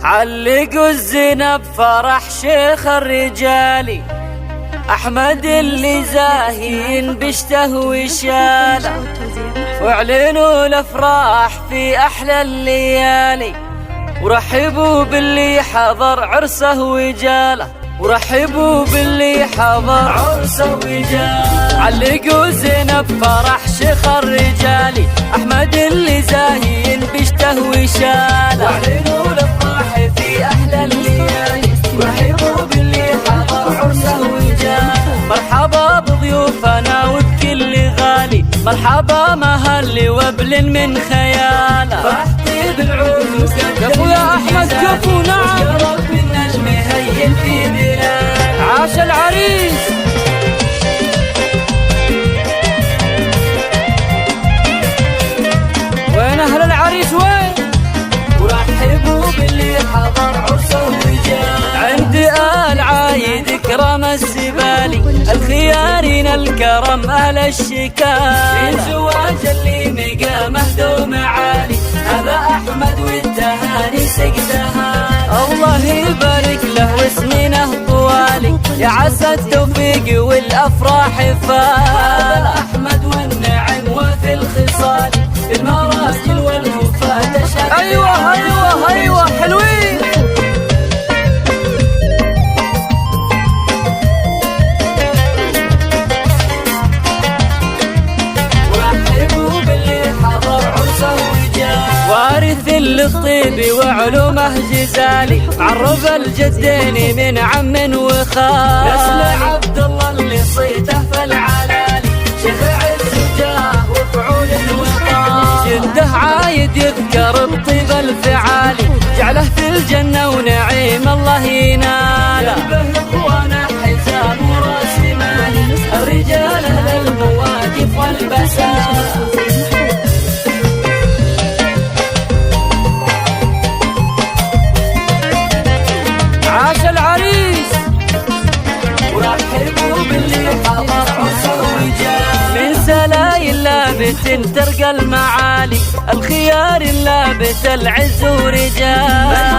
علقوا الزينة بفرح شيخ الرجالي أحمد اللي زاهين بشته وشاله، واعلنوا الأفراح في أحلى الليالي، ورحبوا باللي حضر عرسه وجاله، ورحبوا باللي حضر عرسه وجاله. علقوا زينة بفرح شيخ الرجالي أحمد اللي زاهين بشته وشاله، واعلنوا الأفراح في أحلى الليالي، ورحبوا باللي حضر عرسه وجاله. مرحبا بضيوفنا وبكل غالي، مرحبا مهل وبل من خياله، فرحتي بالعود كفو يا أحمد كفو. نعم يا رب النجم هين في بلاد، عاش العريس. وين أهل العريس وين؟ ورحبوا باللي حضر عرسه وجاله. عند آل عايد إكرام السبالي، الخيارين الكرم أهل الشكال، الزواج اللي مقامه دوم عالي، هذا أحمد والتهاني سقدها. الله يبارك له وسنينه طوالي، يا عسى التوفيق والأفراح فال. أحمد والنعم وفي الخصال، المراجل والوفاة تشكل. أيوة أيوة أيوة حلوين. ورحبوا باللي حضر عرسه وجاله، وارث الطيب وعلومه جزالي، عرب الجدين من عم وخال، نسل عبد الله اللي صيته في العلالي، شيخ عز وجاه وفعول وقال، جده عايد يذكر بطيب الفعالي، جعله في الجنة ونعيم الله يناله. جنبه اخوانه حزام وراس مالي، الرجال اهل المواقف والبسال. عاش العريس. ورحبوا باللي حضر عرسه وجاله، من سلايل لابت ترقى المعالي، الخيار لابت العز ورجال،